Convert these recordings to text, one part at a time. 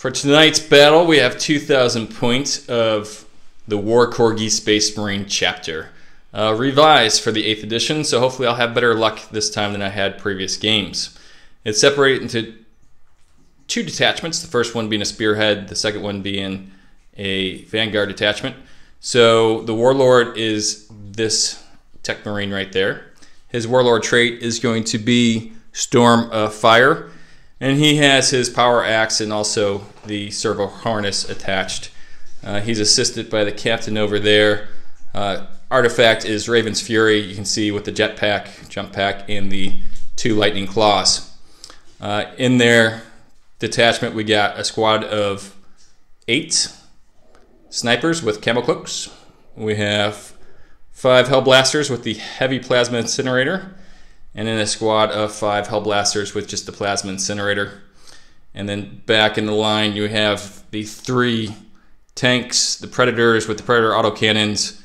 For tonight's battle, we have 2,000 points of the War Corgi Space Marine Chapter. Revised for the 8th edition, so hopefully I'll have better luck this time than I had previous games. It's separated into 2 detachments, the first one being a Spearhead, the second one being a Vanguard detachment. So the Warlord is this Tech Marine right there. His Warlord trait is going to be Storm of Fire, and he has his power axe and also the servo harness attached. He's assisted by the captain over there. Artifact is Raven's Fury. You can see with the jetpack, jump pack, and the 2 lightning claws. In their detachment, we got a squad of 8 snipers with camo cloaks. We have 5 Hellblasters with the heavy plasma incinerator, and then a squad of 5 Hellblasters with just the plasma incinerator. And then back in the line, you have the 3 tanks, the Predators with the Predator autocannons,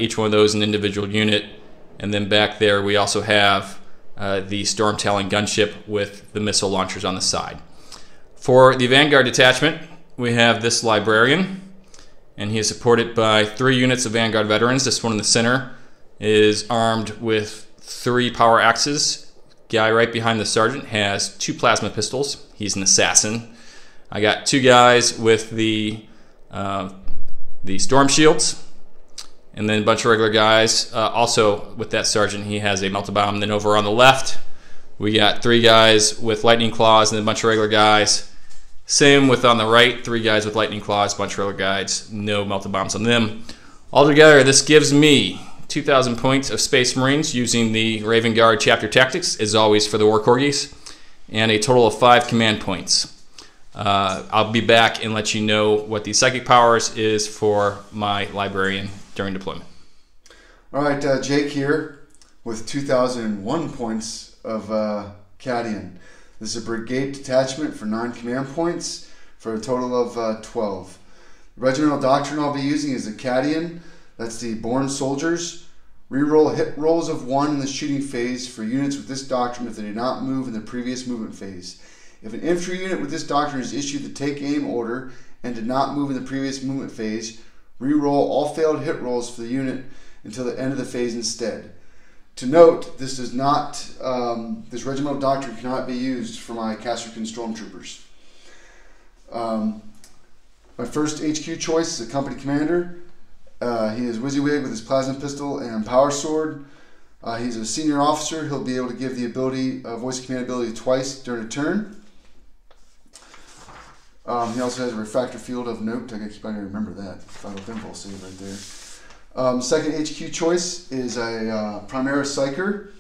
each one of those an individual unit. And then back there, we also have the Storm Talon gunship with the missile launchers on the side. For the Vanguard detachment, we have this Librarian, and he is supported by 3 units of Vanguard veterans. This one in the center is armed with 3 power axes. Guy right behind the sergeant has 2 plasma pistols. He's an assassin. I got 2 guys with the storm shields, and then a bunch of regular guys. Also with that sergeant, he has a melta bomb. And then over on the left, we got 3 guys with lightning claws and a bunch of regular guys. Same with on the right, 3 guys with lightning claws, a bunch of regular guys, no melta bombs on them. Altogether, this gives me 2,000 points of Space Marines using the War Corgi Chapter tactics, as always for the War Corgis, and a total of 5 command points. I'll be back and let you know what the Psychic Powers is for my Librarian during deployment. Alright, Jake here with 2,001 points of Cadian. This is a Brigade detachment for 9 command points for a total of 12. The Regimental Doctrine I'll be using is the Cadian. That's the Born Soldiers. Reroll hit rolls of 1 in the shooting phase for units with this doctrine if they did not move in the previous movement phase. If an infantry unit with this doctrine is issued the take aim order and did not move in the previous movement phase, reroll all failed hit rolls for the unit until the end of the phase instead. To note, this does not, this regimental doctrine cannot be used for my Castrican Stormtroopers. My first HQ choice is a company commander. He is WYSIWYG with his plasma pistol and power sword. He's a senior officer. He'll be able to give the ability, voice of command ability twice during a turn. He also has a refractor field of note. I gotta keep on remember that. Final pinball save right there. Second HQ choice is a Primaris Psyker.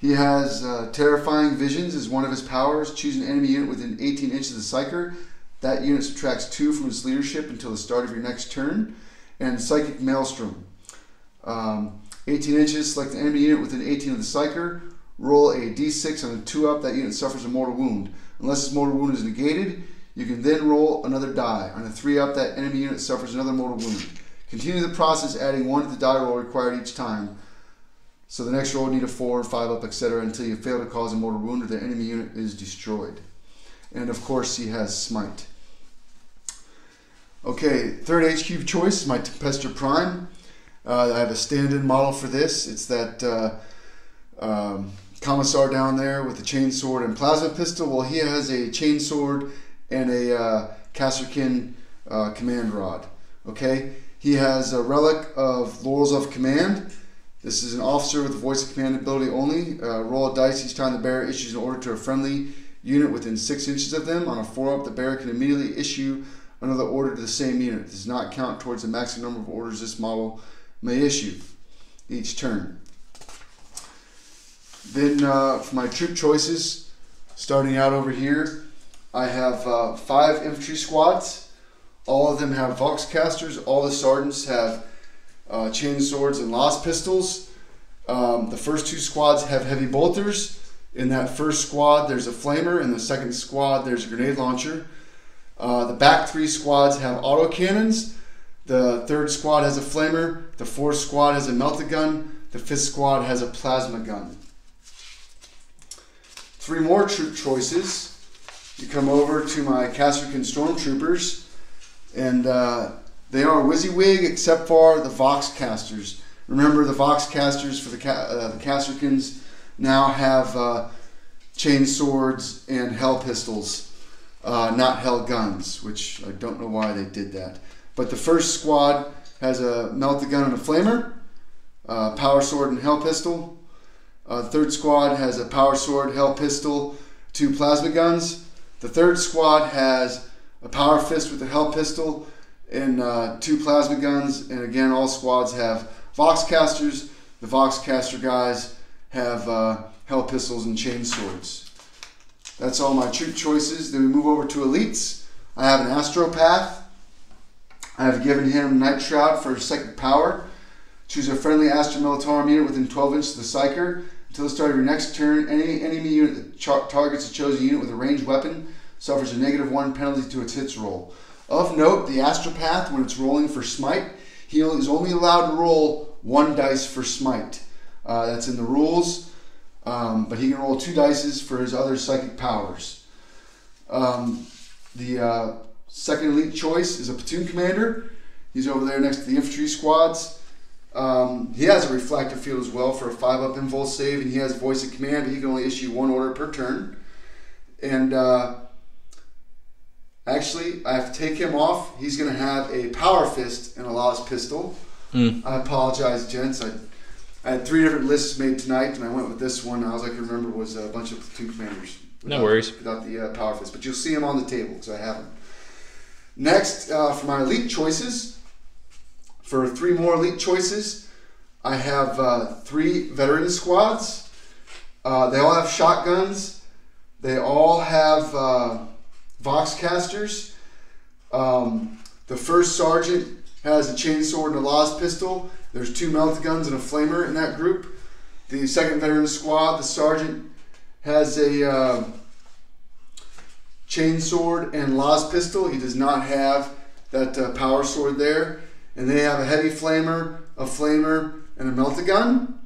He has Terrifying Visions as one of his powers. Choose an enemy unit within 18 inches of the Psyker. That unit subtracts 2 from its leadership until the start of your next turn. And Psychic Maelstrom. 18 inches, select the enemy unit within 18 of the Psyker. Roll a d6 on a 2-up. That unit suffers a mortal wound. Unless this mortal wound is negated, you can then roll another die. On a 3-up, that enemy unit suffers another mortal wound. Continue the process, adding 1 to the die roll required each time. So the next roll would need a 4, 5-up, etc. until you fail to cause a mortal wound or the enemy unit is destroyed. And of course, he has Smite. Okay, third HQ choice is my Tempestor Prime. I have a stand-in model for this. It's that Commissar down there with the chainsword and plasma pistol. Well, he has a chainsword and a Castrican command rod. Okay. He has a relic of Laurels of Command. This is an officer with the voice of command ability only. Roll a dice each time the bearer issues an order to a friendly unit within 6 inches of them. On a 4-up, the bearer can immediately issue another order to the same unit. It does not count towards the maximum number of orders this model may issue each turn. Then for my troop choices, starting out over here, I have 5 infantry squads. All of them have Voxcasters. All the sergeants have chain swords and lost pistols. The first 2 squads have heavy bolters. In that first squad, there's a flamer. In the second squad, there's a grenade launcher. The back 3 squads have autocannons. The third squad has a flamer. The fourth squad has a melta gun. The fifth squad has a plasma gun. 3 more troop choices. you come over to my Castrican Stormtroopers, and they are WYSIWYG except for the Voxcasters. Remember, the Voxcasters for the Castricans now have chain swords and hell pistols, not hell guns, which I don't know why they did that. But the first squad has a melta gun and a flamer, power sword and hell pistol. The third squad has a power sword, hell pistol, 2 plasma guns. The third squad has a power fist with a hell pistol and 2 plasma guns. And again, all squads have Voxcasters. The Voxcaster guys have hell pistols and chain swords. That's all my troop choices. Then we move over to elites. I have an Astropath. I have given him Night Shroud for psychic power. Choose a friendly Astra Militarum unit within 12 inches of the Psyker. Until the start of your next turn, any enemy unit that targets a chosen unit with a ranged weapon suffers a -1 penalty to its hits roll. Of note, the Astropath, when it's rolling for Smite, he is only allowed to roll 1 dice for Smite. That's in the rules, but he can roll 2 dice for his other psychic powers. The second elite choice is a platoon commander. He's over there next to the infantry squads. He has a reflective field as well for a 5-up impulse save, and he has voice of command, but he can only issue 1 order per turn. And actually, I have to take him off. He's going to have a power fist and a Las pistol. I apologize, gents. I had 3 different lists made tonight, and I went with this one. All I can remember was a bunch of platoon commanders. No worries. Without the power fist, but you'll see him on the table because I have him. Next, for my elite choices, for 3 more elite choices, I have 3 veteran squads. They all have shotguns. They all have Voxcasters. The first sergeant has a chainsword and a Las pistol. There's 2 melta guns and a flamer in that group. The second veteran squad, the sergeant has a chainsword and Las pistol. He does not have that power sword there. And they have a heavy flamer, a flamer, and a melta gun.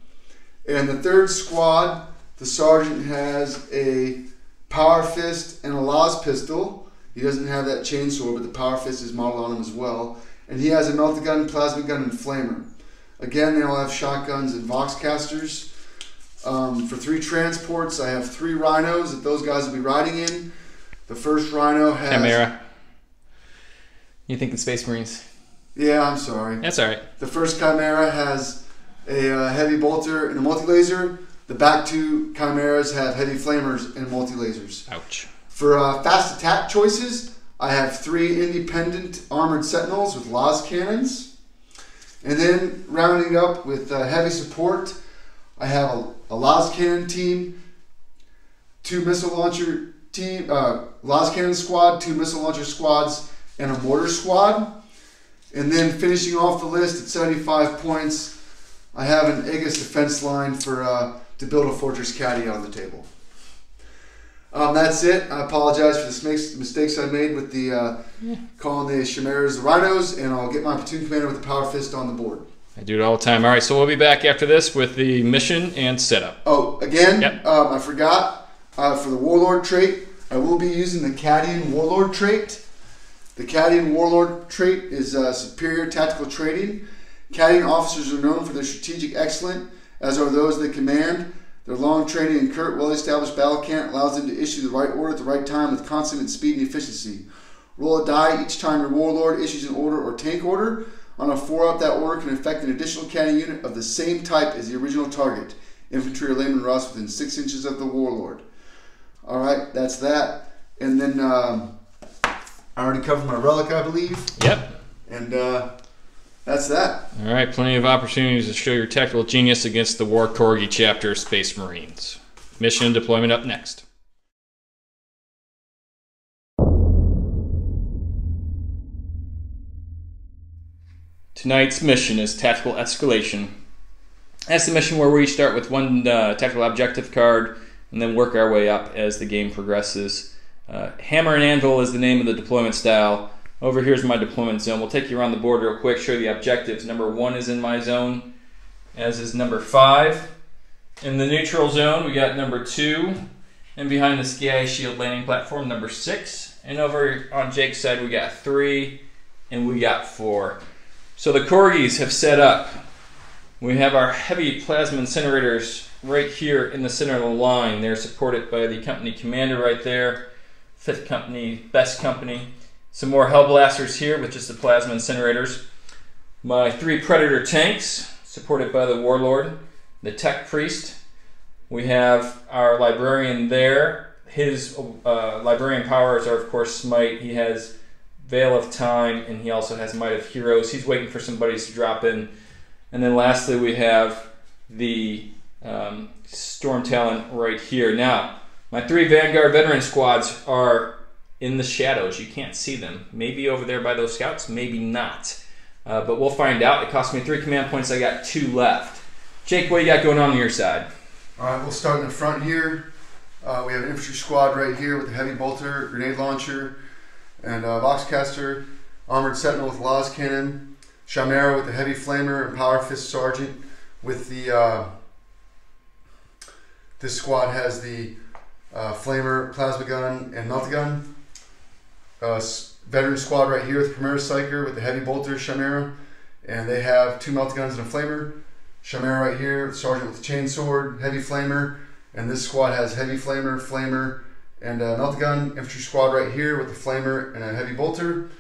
And the third squad, the sergeant has a power fist and a Las pistol. He doesn't have that chainsword, but the power fist is modeled on him as well. And he has a melta gun, plasma gun, and flamer. Again, they all have shotguns and Voxcasters. For 3 transports, I have 3 rhinos that those guys will be riding in. The first rhino has... Chimera. You think the Space Marines? Yeah, I'm sorry. That's all right. The first Chimera has a heavy bolter and a multi-laser. The back 2 Chimeras have heavy flamers and multi-lasers. Ouch. For fast attack choices, I have 3 independent armored sentinels with Las cannons. And then rounding up with heavy support, I have a Las cannon team, 2 missile launcher team, Las cannon squad, 2 missile launcher squads, and a mortar squad. And then finishing off the list at 75 points, I have an Aegis defense line for to build a Fortress Cadian on the table. That's it. I apologize for the mistakes I made with the calling the Chimeras the Rhinos, and I'll get my platoon commander with the power fist on the board. I do it all the time. All right, so we'll be back after this with the mission and setup. Oh, again, yep. I forgot, for the Warlord trait, I will be using the Cadian Warlord trait. The Cadian Warlord trait is superior tactical trading. Cadian officers are known for their strategic excellence, as are those they command. Their long training and current well-established battle cant allows them to issue the right order at the right time with consummate speed and efficiency. Roll a die each time your Warlord issues an order or tank order. On a 4-up, that order can affect an additional Cadian unit of the same type as the original target, infantry or layman Ross, within 6 inches of the Warlord. Alright, that's that. And then I already covered my relic, I believe. Yep. And that's that. All right, plenty of opportunities to show your tactical genius against the War Corgi Chapter Space Marines. Mission and deployment up next. Tonight's mission is Tactical Escalation. That's the mission where we start with 1 tactical objective card and then work our way up as the game progresses. Hammer and Anvil is the name of the deployment style. Over here's my deployment zone. We'll take you around the board real quick, show you the objectives. Number 1 is in my zone, as is number 5. In the neutral zone, we got number 2, And behind the Sky Shield landing platform, number 6. And over on Jake's side, we got 3 and we got 4. So the Corgis have set up. We have our heavy plasma incinerators right here in the center of the line. They're supported by the company commander right there. 5th company, best company. Some more Hellblasters here with just the plasma incinerators. My 3 Predator tanks, supported by the Warlord, the Tech Priest. We have our Librarian there. His Librarian powers are, of course, Smite. He has Veil of Time, and he also has Might of Heroes. He's waiting for some buddies to drop in. And then lastly, we have the Storm Talon right here. Now, my 3 Vanguard veteran squads are in the shadows. You can't see them. Maybe over there by those scouts, maybe not. But we'll find out. It cost me 3 command points. I got 2 left. Jake, what do you got going on your side? All right, we'll start in the front here. We have an infantry squad right here with a heavy bolter, grenade launcher, and Voxcaster, armored sentinel with Las cannon, Chimera with the heavy flamer, and power fist sergeant with the. This squad has the flamer, plasma gun, and melta gun. Veteran squad right here with Premier Psyker with the heavy bolter, Chimera, and they have 2 melta guns and a flamer. Chimera right here, sergeant with the chainsword, heavy flamer, and this squad has heavy flamer, and a melta gun. Infantry squad right here with the flamer and a heavy bolter.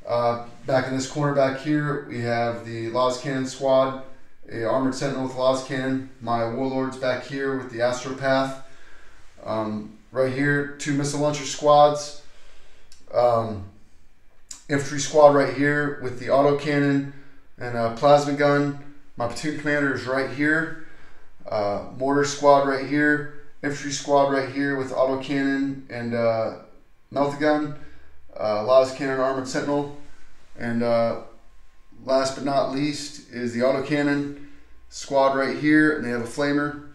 Back in this corner back here, we have the Las Cannon squad, a armored sentinel with Las Cannon. My warlords back here with the Astropath. Right here, 2 missile launcher squads. Infantry squad right here with the autocannon and a plasma gun. My platoon commander is right here. Mortar squad right here. Infantry squad right here with autocannon and melta gun. Las cannon armored sentinel. And last but not least is the autocannon squad right here, and they have a flamer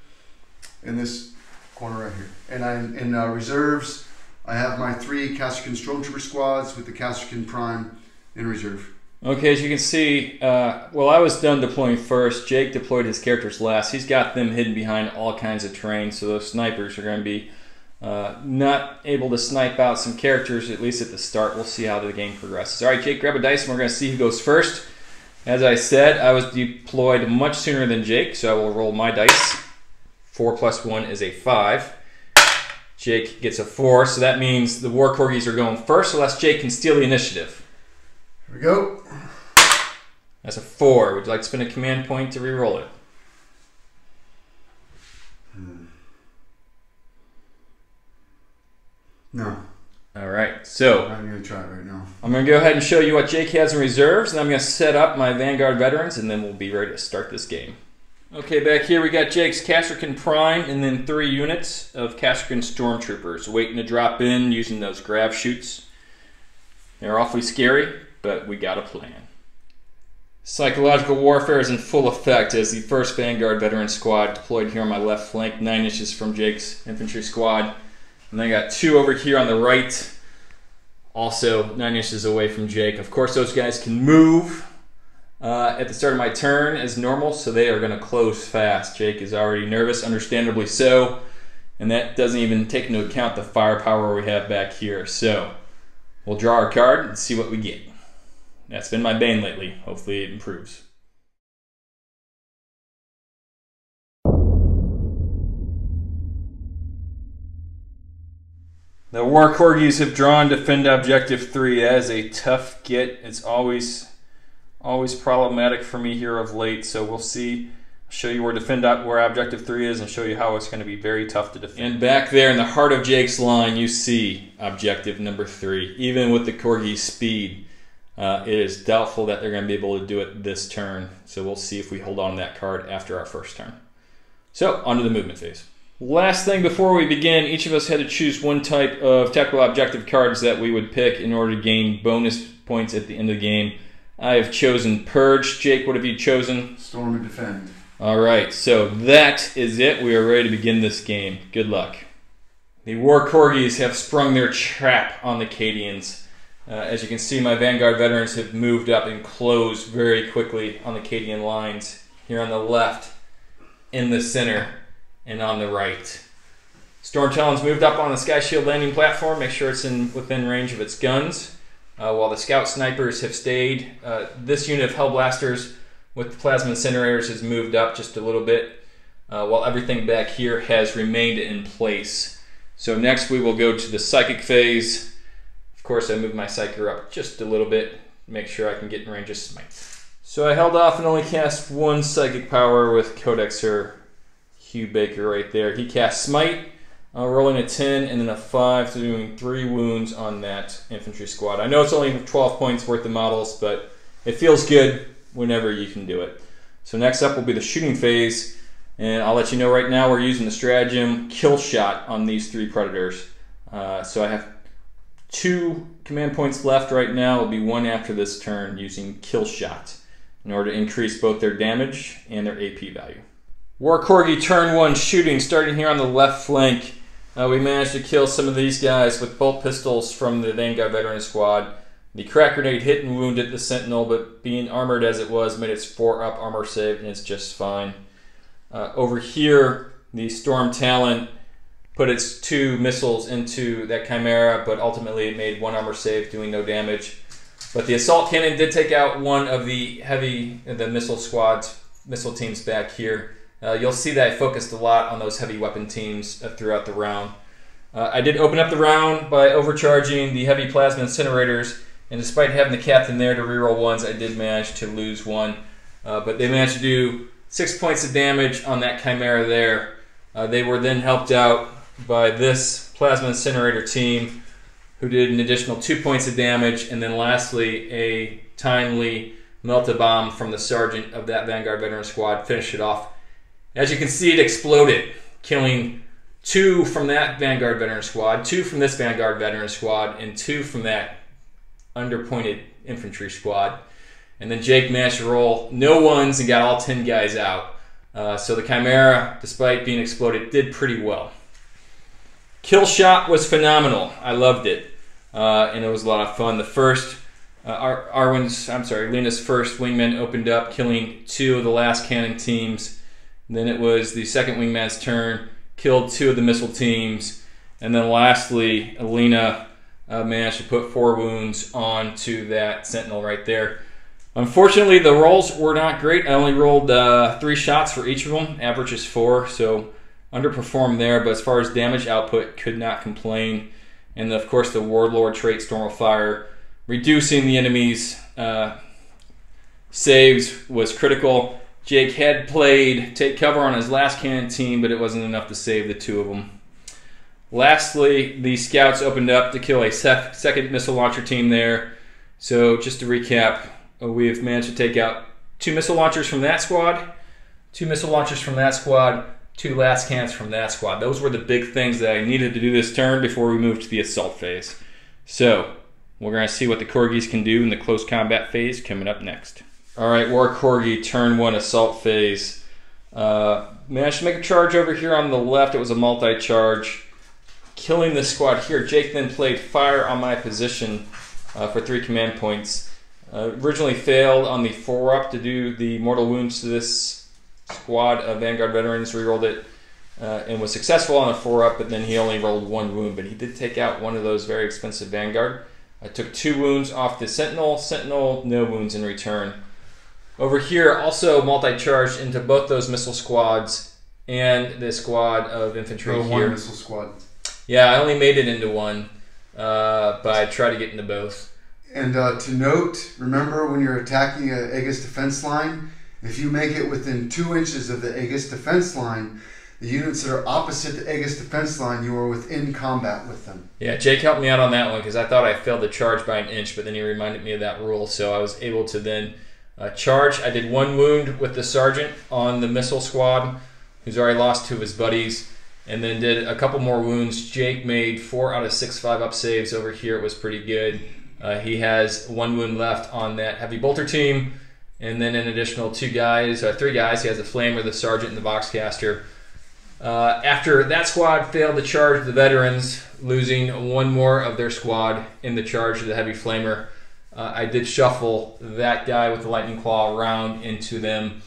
in this corner right here. And I'm in reserves. I have my 3 Castrican Stormtrooper squads with the Castrican Prime in reserve. Okay, as you can see, well, I was done deploying first. Jake deployed his characters last. He's got them hidden behind all kinds of terrain, so those snipers are going to be not able to snipe out some characters, at least at the start. We'll see how the game progresses. All right, Jake, grab a dice, and we're going to see who goes first. As I said, I was deployed much sooner than Jake, so I will roll my dice. 4 plus 1 is a 5. Jake gets a 4, so that means the War Corgis are going first, unless Jake can steal the initiative. Here we go. That's a 4. Would you like to spend a command point to re-roll it? No. All right, so I'm going to try it right now. I'm going to go ahead and show you what Jake has in reserves, and I'm going to set up my Vanguard veterans, and then we'll be ready to start this game. Okay, back here we got Jake's Castrican Prime, and then 3 units of Castrican Stormtroopers waiting to drop in using those grav chutes. They're awfully scary, but we got a plan. Psychological warfare is in full effect as the 1st Vanguard veteran squad deployed here on my left flank, 9 inches from Jake's infantry squad. And then I got 2 over here on the right, also 9 inches away from Jake. Of course, those guys can move at the start of my turn as normal, so they are going to close fast. Jake is already nervous, understandably so, and that doesn't even take into account the firepower we have back here. So we'll draw our card and see what we get. That's been my bane lately. Hopefully it improves. The War Corgis have drawn Defend Objective 3. That is a tough get. It's always problematic for me here of late, so we'll see. I'll show you where Objective 3 is and show you how it's going to be very tough to defend. And back there in the heart of Jake's line, you see Objective number 3. Even with the Corgi speed, it is doubtful that they're going to be able to do it this turn, so we'll see if we hold on to that card after our first turn. So, on to the movement phase. Last thing before we begin, each of us had to choose one type of tactical objective cards that we would pick in order to gain bonus points at the end of the game. I have chosen Purge. Jake, what have you chosen? Storm and Defend. All right, so that is it. We are ready to begin this game. Good luck. The War Corgis have sprung their trap on the Cadians. As you can see, my Vanguard veterans have moved up and closed very quickly on the Cadian lines. Here on the left, in the center, and on the right. Storm Talon's moved up on the Sky Shield landing platform. Make sure it's within range of its guns. While the Scout Snipers have stayed. This unit of Hellblasters with the Plasma Incinerators has moved up just a little bit, while everything back here has remained in place. So next we will go to the Psychic phase. Of course, I moved my Psyker up just a little bit, make sure I can get in range of Smite. So I held off and only cast one Psychic Power with Codexer Hugh Baker right there. He cast Smite, rolling a 10 and then a 5, so doing 3 wounds on that infantry squad. I know it's only 12 points worth of models, but it feels good whenever you can do it. So next up will be the shooting phase, and I'll let you know right now we're using the stratagem Kill Shot on these 3 Predators. So I have 2 command points left right now. It'll be 1 after this turn using Kill Shot in order to increase both their damage and their AP value. War Corgi turn 1 shooting, starting here on the left flank. We managed to kill some of these guys with bolt pistols from the Vanguard Veteran Squad. The crack grenade hit and wounded the Sentinel, but being armored as it was made its 4-up armor save, and it's just fine. Over here, the Storm Talon put its 2 missiles into that Chimera, but ultimately it made 1 armor save, doing no damage. But the Assault Cannon did take out one of the missile teams back here. You'll see that I focused a lot on those heavy weapon teams throughout the round. I did open up the round by overcharging the heavy plasma incinerators, and despite having the captain there to reroll 1s, I did manage to lose 1. But they managed to do 6 points of damage on that Chimera there. They were then helped out by this plasma incinerator team, who did an additional 2 points of damage, and then lastly a timely melt-a-bomb from the sergeant of that Vanguard Veteran Squad finished it off. As you can see, it exploded, killing 2 from that Vanguard Veteran Squad, 2 from this Vanguard Veteran Squad, and 2 from that underpointed infantry squad. And then Jake managed to roll no 1s and got all 10 guys out. So the Chimera, despite being exploded, did pretty well. Kill Shot was phenomenal. I loved it, and it was a lot of fun. The first, Lena's first wingman opened up, killing 2 of the last cannon teams. Then it was the second wingman's turn, killed 2 of the missile teams, and then lastly, Lena managed to put 4 wounds onto that Sentinel right there. Unfortunately, the rolls were not great. I only rolled 3 shots for each of them. Average is 4, so underperformed there, but as far as damage output, could not complain. And of course, the Warlord trait, Storm of Fire, reducing the enemy's saves was critical. Jake had played Take Cover on his last cannon team, but it wasn't enough to save the 2 of them. Lastly, the Scouts opened up to kill a second missile launcher team there. So just to recap, we've managed to take out 2 missile launchers from that squad, 2 missile launchers from that squad, 2 last cannons from that squad. Those were the big things that I needed to do this turn before we moved to the assault phase. So we're going to see what the Corgis can do in the close combat phase coming up next. Alright, War Corgi, turn 1 assault phase. Managed to make a charge over here on the left. It was a multi-charge, killing this squad here. Jake then played fire on my position for 3 command points. Originally failed on the 4-up to do the mortal wounds to this squad of Vanguard veterans. Rerolled it and was successful on the 4-up, but then he only rolled 1 wound. But he did take out one of those very expensive Vanguard. I took 2 wounds off the Sentinel. Sentinel, no wounds in return. Over here, also multi-charged into both those missile squads and the squad of infantry here. 1 missile squad. Yeah, I only made it into 1, but I tried to get into both. And to note, remember when you're attacking an Aegis defense line, if you make it within 2 inches of the Aegis defense line, the units that are opposite the Aegis defense line, you are within combat with them. Yeah, Jake helped me out on that one because I thought I failed to charge by 1 inch, but then he reminded me of that rule, so I was able to then charge. I did 1 wound with the sergeant on the missile squad, who's already lost 2 of his buddies, and then did a couple more wounds. Jake made 4 out of 6 5-up saves over here. It was pretty good. He has 1 wound left on that heavy bolter team, and then an additional 3 guys. He has a flamer, the sergeant, and the boxcaster. After that squad failed to charge the veterans, losing 1 more of their squad in the charge of the heavy flamer, I did shuffle that guy with the lightning claw around into them,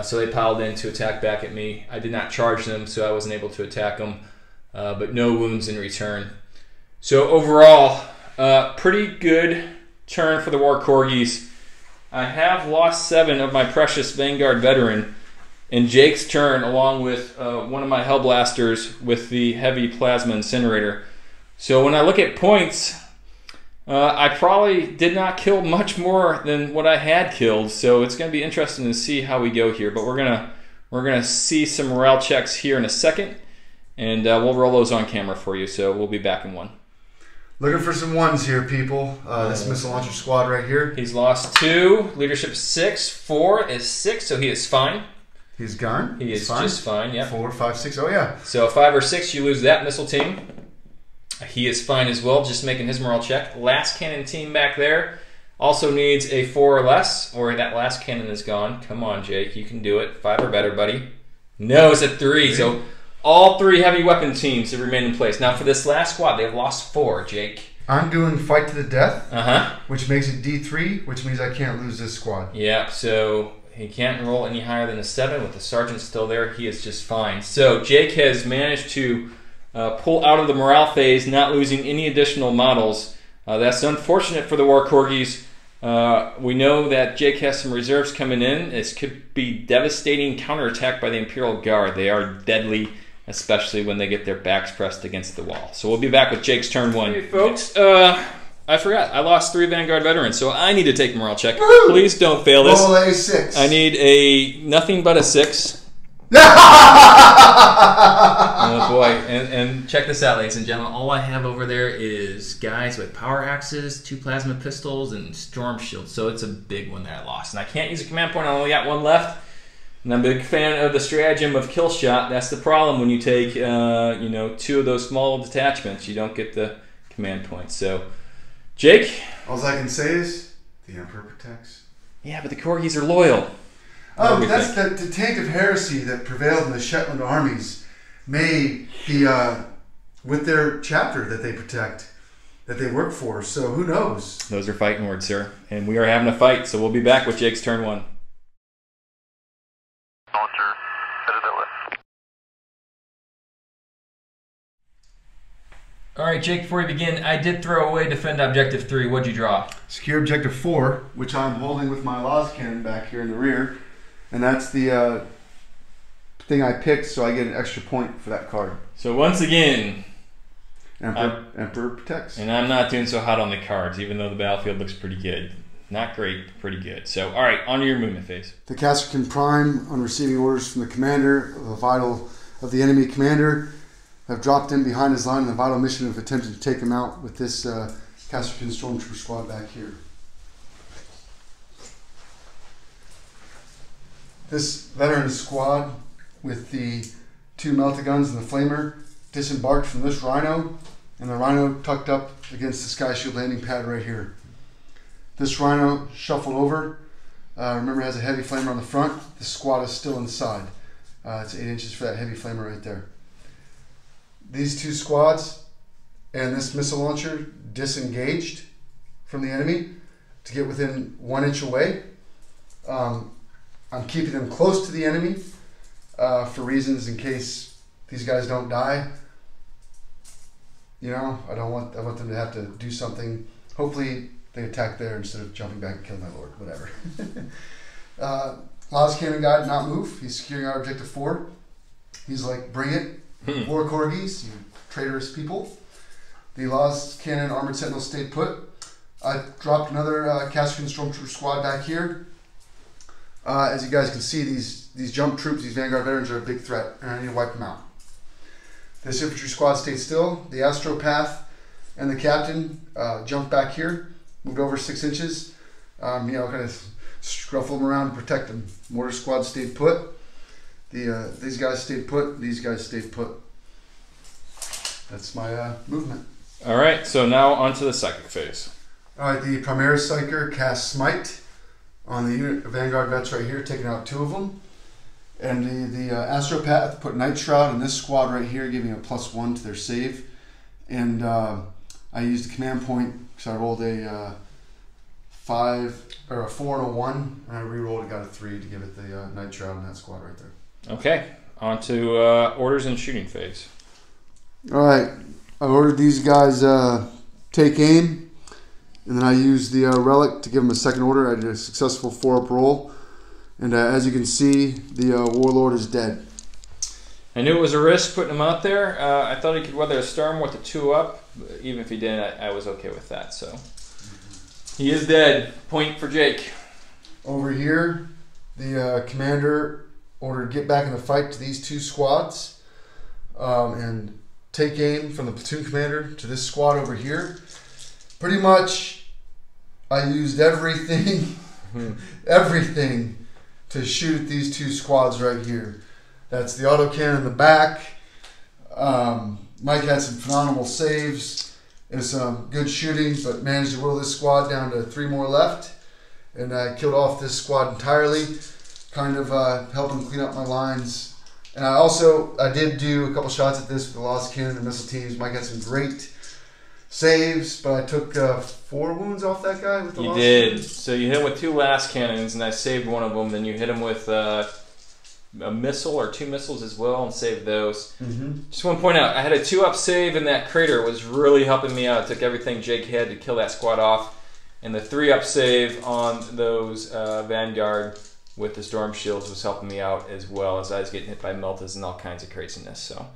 so they piled in to attack back at me. I did not charge them, so I wasn't able to attack them. but no wounds in return. So overall, pretty good turn for the War Corgis. I have lost 7 of my precious Vanguard veteran in Jake's turn, along with one of my Hellblasters with the heavy plasma incinerator. So when I look at points, I probably did not kill much more than what I had killed. So it's going to be interesting to see how we go here. But we're gonna see some morale checks here in a second, and we'll roll those on camera for you. So we'll be back in one. Looking for some ones here, people. This missile launcher squad right here. He's lost 2. Leadership 6. 4 is 6, so he is fine. He's gone. He is just fine. Yeah. 4, 5, 6. Oh yeah. So 5 or 6, you lose that missile team. He is fine as well, just making his morale check. Last cannon team back there also needs a 4 or less, or that last cannon is gone. Come on, Jake, you can do it. 5 or better, buddy. No, it's a 3. So all 3 heavy weapon teams have remained in place. Now for this last squad, they've lost 4, Jake. I'm doing fight to the death, Uh-huh. which makes it D3, which means I can't lose this squad. Yeah, so he can't roll any higher than a 7 with the sergeant still there. He is just fine. So Jake has managed to pull out of the morale phase, not losing any additional models. That's unfortunate for the War Corgis. We know that Jake has some reserves coming in. This could be devastating counterattack by the Imperial Guard. They are deadly, especially when they get their backs pressed against the wall. So we'll be back with Jake's turn 1. Hey folks, I forgot. I lost 3 Vanguard veterans, so I need to take a morale check. Woo! Please don't fail this. Roll a 6. I need a nothing but a 6. Oh boy, and check this out, ladies and gentlemen. All I have over there is guys with power axes, 2 plasma pistols, and storm shields. So it's a big one that I lost. And I can't use a command point. I only got 1 left. And I'm a big fan of the stratagem of kill shot. That's the problem when you take 2 of those small detachments. You don't get the command points. So, Jake? All I can say is, the Emperor protects. Yeah, but the Corgis are loyal. That's the taint of heresy that prevailed in the Shetland armies may be with their chapter that they protect, that they work for. So who knows? Those are fighting words, sir. And we are having a fight, so we'll be back with Jake's turn 1. All right, Jake, before we begin, I did throw away Defend Objective 3. What'd you draw? Secure Objective 4, which I'm holding with my Laws Cannon back here in the rear. And that's the thing I picked, so I get an extra point for that card. So once again, Emperor protects. And I'm not doing so hot on the cards, even though the battlefield looks pretty good. Not great, pretty good. So, all right, on to your movement phase. The Castrican Prime, on receiving orders from the commander of the enemy commander, have dropped in behind his line in the vital mission of attempting to take him out with this Castrican Stormtrooper squad back here. This veteran squad with the 2 melta-guns and the flamer disembarked from this Rhino, and the Rhino tucked up against the Sky Shield landing pad right here. This Rhino shuffled over. Remember, it has a heavy flamer on the front. The squad is still inside. It's 8 inches for that heavy flamer right there. These 2 squads and this missile launcher disengaged from the enemy to get within 1 inch away. I'm keeping them close to the enemy for reasons in case these guys don't die. You know, I want them to have to do something. Hopefully they attack there instead of jumping back and killing my lord, whatever. Laws Cannon guy did not move. He's securing our Objective 4. He's like, bring it, War Corgis, you traitorous people. The Laws Cannon Armored Sentinel stayed put. I dropped another Castrian Stormtrooper squad back here. As you guys can see, these jump troops, these Vanguard veterans are a big threat, and I need to wipe them out. This infantry squad stayed still. The Astropath and the captain jumped back here, moved over 6 inches, kind of scruffle them around to protect them. Mortar squad stayed put. These guys stayed put. These guys stayed put. That's my movement. All right, so now on to the psychic phase. All right, the Primaris Psyker cast Smite on the unit of Vanguard vets right here, taking out 2 of them. And the Astropath put Night Shroud in this squad right here, giving a +1 to their save. And I used the command point, so I rolled a 4 and a 1, and I re-rolled and got a 3 to give it the Night Shroud in that squad right there. Okay, on to orders and shooting phase. Alright, I ordered these guys take aim, and then I used the relic to give them a second order. I did a successful 4-up roll, and as you can see, the warlord is dead. I knew it was a risk putting him out there. I thought he could weather a storm with a 2-up. Even if he didn't, I was okay with that. So he is dead. Point for Jake. Over here, the commander ordered get back in the fight to these 2 squads, and take aim from the platoon commander to this squad over here. Pretty much, I used everything, everything to shoot at these 2 squads right here. That's the autocannon in the back. Mike had some phenomenal saves and some good shooting, but managed to whittle this squad down to 3 more left. And I killed off this squad entirely, kind of helping clean up my lines. And I did do a couple shots at this with the Lost Cannon and missile teams. Mike had some great saves, but I took 4 wounds off that guy with the Lost Cannon. You did. So you hit him with 2 last cannons, and I saved one of them. Then you hit him with a missile or 2 missiles as well and saved those. Just want to point out, I had a 2-up save, and that crater was really helping me out. It took everything Jake had to kill that squad off. And the 3-up save on those Vanguard with the storm shields was helping me out as well, as I was getting hit by meltas and all kinds of craziness. So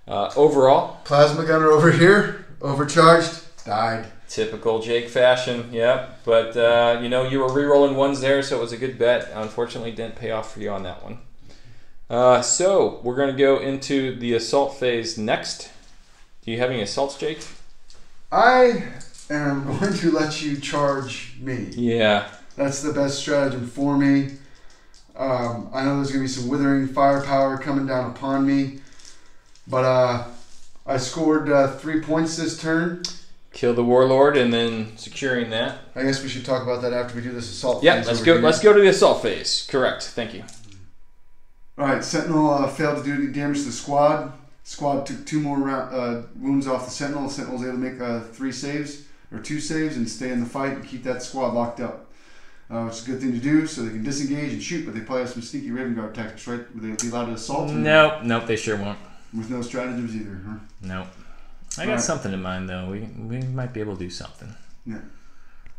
overall, plasma gunner over here, overcharged, died. Typical Jake fashion, yeah. But you know, you were re-rolling ones there, so it was a good bet. Unfortunately, didn't pay off for you on that one. So we're going to go into the assault phase next. Do you have any assaults, Jake? I am going to let you charge me. Yeah. That's the best stratagem for me. I know there's going to be some withering firepower coming down upon me, but I scored 3 points this turn. Kill the warlord and then securing that. I guess we should talk about that after we do this assault phase. Yeah, let's go. Let's go to the assault phase. Correct. Thank you. All right, Sentinel failed to do any damage to the squad. Squad took 2 more wounds off the Sentinel. The Sentinel was able to make 3 saves or 2 saves and stay in the fight and keep that squad locked up. Which is a good thing to do, so they can disengage and shoot, but they probably have some sneaky Raven Guard tactics, right? Would they be allowed to assault? Nope, they sure won't. With no stratagems either, huh? Nope. I got something in mind, though. We might be able to do something. Yeah.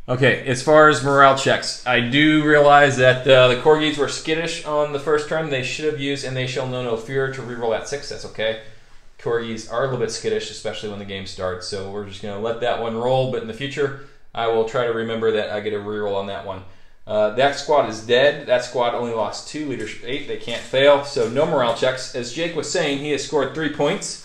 Okay, as far as morale checks, I do realize that the Corgis were skittish on the first turn. They should have used And They Shall Know No Fear to reroll that 6. That's okay. Corgis are a little bit skittish, especially when the game starts, so we're just going to let that one roll, but in the future, I will try to remember that I get a reroll on that one. That squad is dead. That squad only lost 2, leadership 8. They can't fail, so no morale checks. As Jake was saying, he has scored 3 points.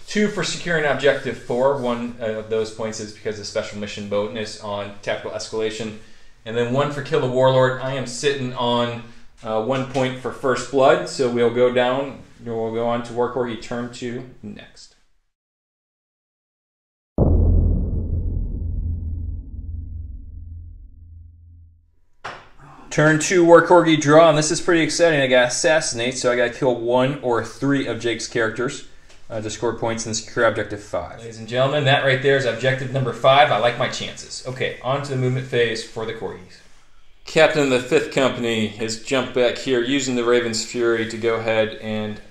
2 for securing objective 4. 1 of those points is because of special mission bonus on tactical escalation. And then 1 for kill the warlord. I am sitting on 1 point for first blood, so we'll go down. We'll go on to War Corgi turn 2 next. Turn 2 War Corgi draw, and this is pretty exciting. I got Assassinate, so I got to kill 1 or 3 of Jake's characters to score points and secure objective 5. Ladies and gentlemen, that right there is objective number 5. I like my chances. Okay, on to the movement phase for the Corgis. Captain of the 5th Company has jumped back here using the Raven's Fury to go ahead and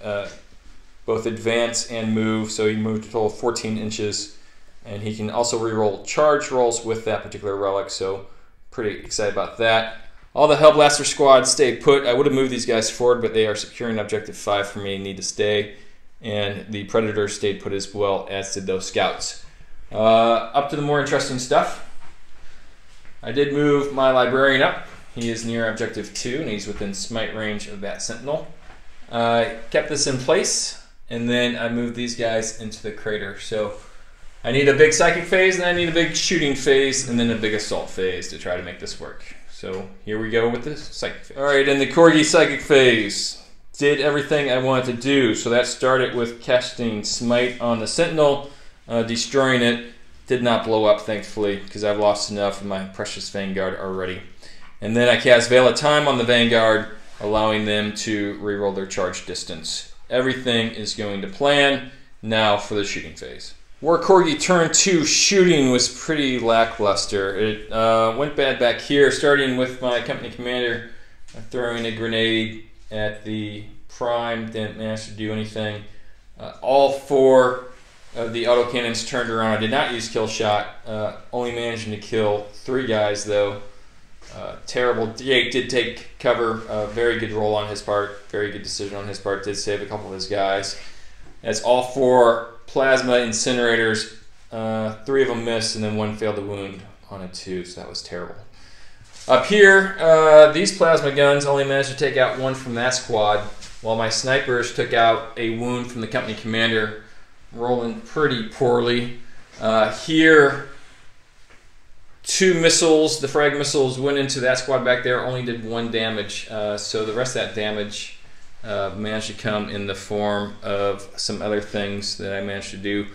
both advance and move. So he moved a total of 14 inches, and he can also reroll charge rolls with that particular relic, so pretty excited about that. All the Hellblaster squad stayed put. I would have moved these guys forward, but they are securing objective 5 for me, need to stay. And the Predator stayed put as well, as did those scouts. Up to the more interesting stuff. I did move my Librarian up. He is near objective 2, and he's within smite range of that Sentinel. Kept this in place, and then I moved these guys into the crater. So I need a big psychic phase, and I need a big shooting phase, and then a big assault phase to try to make this work. So here we go with the psychic phase. All right, in the Corgi psychic phase, did everything I wanted to do. So that started with casting Smite on the Sentinel, destroying it. Did not blow up, thankfully, because I've lost enough of my precious Vanguard already. And then I cast Veil of Time on the Vanguard, allowing them to reroll their charge distance. Everything is going to plan. Now for the shooting phase. War Corgi turn 2 shooting was pretty lackluster. It went bad back here, starting with my company commander throwing a grenade at the prime. Didn't manage to do anything. All 4 of the autocannons turned around. I did not use kill shot, only managing to kill 3 guys though. Terrible. Jake did take cover. Very good roll on his part. Very good decision on his part. Did save a couple of his guys. That's all 4 plasma incinerators. 3 of them missed, and then 1 failed to wound on a 2. So that was terrible. Up here, these plasma guns only managed to take out 1 from that squad, while my snipers took out a wound from the company commander, rolling pretty poorly. Here, 2 missiles, the frag missiles, went into that squad back there, only did 1 damage. So the rest of that damage managed to come in the form of some other things that I managed to do.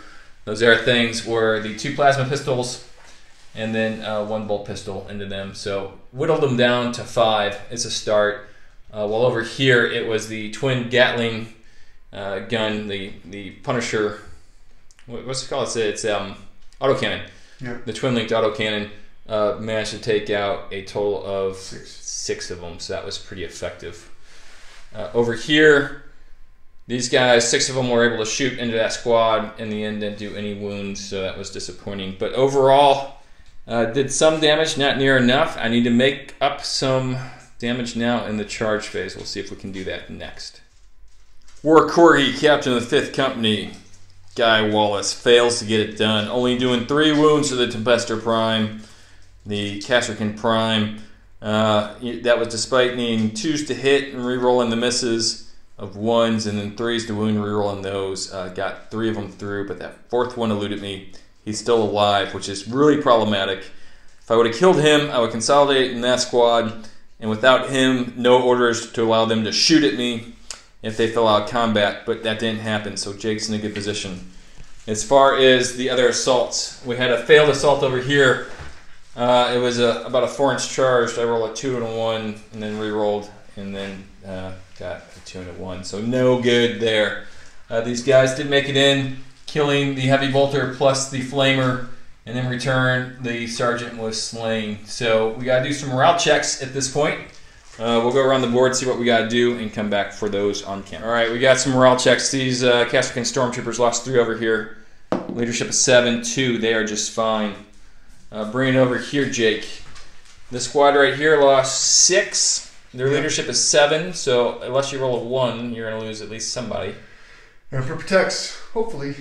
Those other things were the 2 plasma pistols and then 1 bolt pistol into them. So whittled them down to 5. It's a start. While over here it was the twin Gatling gun, the Punisher. What's it called? It's autocannon. Yeah. The twin-linked autocannon managed to take out a total of 6 of them, so that was pretty effective. Over here, these guys, 6 of them were able to shoot into that squad. In the end, didn't do any wounds, so that was disappointing. But overall, did some damage, not near enough. I need to make up some damage now in the charge phase. We'll see if we can do that next. War Corgi Captain of the 5th Company, Guy Wallace, fails to get it done. Only doing 3 wounds to the Tempestor Prime, the Castrican Prime. That was despite needing 2s to hit and re-rolling the misses of 1s, and then 3s to wound, re-rolling those. Got 3 of them through, but that 4th one eluded me. He's still alive, which is really problematic. If I would have killed him, I would consolidate in that squad, and without him, no orders to allow them to shoot at me if they fell out of combat, but that didn't happen, so Jake's in a good position. As far as the other assaults, we had a failed assault over here. It was about a 4-inch charge. I rolled a 2 and a 1, and then re-rolled, and then got a 2 and a 1, so no good there. These guys did make it in, killing the heavy bolter plus the flamer, and in return, the sergeant was slain. So we got to do some morale checks at this point. We'll go around the board, see what we got to do, and come back for those on camera. All right, we got some morale checks. These Castrican Stormtroopers lost 3 over here. Leadership is 7, 2. They are just fine. Bring it over here, Jake. This squad right here lost 6. Their leadership is 7, so unless you roll a 1, you're going to lose at least somebody. Emperor protects, hopefully.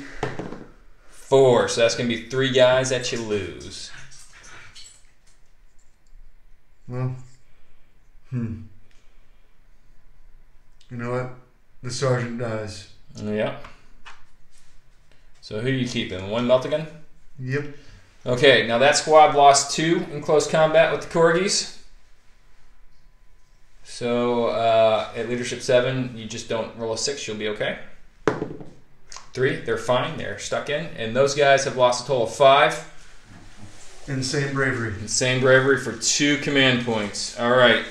4, so that's going to be 3 guys that you lose. Well, you know what? The sergeant dies. Yeah. So who are you keeping? 1 melta-gun? Yep. Okay, now that squad lost 2 in close combat with the Corgis. So at leadership 7, you just don't roll a 6, you'll be okay. 3, they're fine, they're stuck in. And those guys have lost a total of 5. Insane bravery. Insane bravery for 2 command points. All right.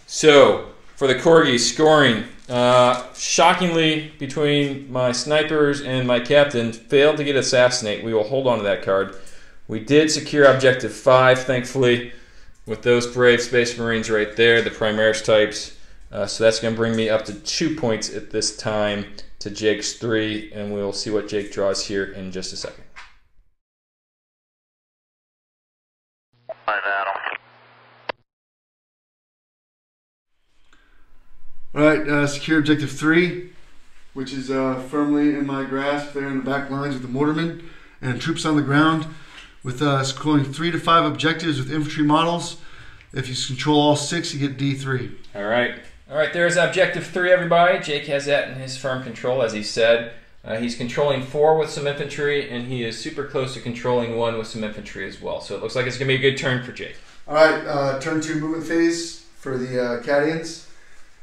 So for the Corgis, scoring. Shockingly, between my snipers and my captain, failed to get assassinate. We will hold on to that card. We did secure objective 5, thankfully, with those brave Space Marines right there, the Primaris types. So that's going to bring me up to 2 points at this time to Jake's 3, and we'll see what Jake draws here in just a second. Alright, secure objective 3, which is firmly in my grasp there in the back lines with the mortarmen and troops on the ground, with scoring 3 to 5 objectives with infantry models. If you control all 6, you get D3. Alright, there's objective 3, everybody. Jake has that in his firm control, as he said. He's controlling 4 with some infantry, and he is super close to controlling 1 with some infantry as well. So it looks like it's going to be a good turn for Jake. Alright, turn 2 movement phase for the Cadians.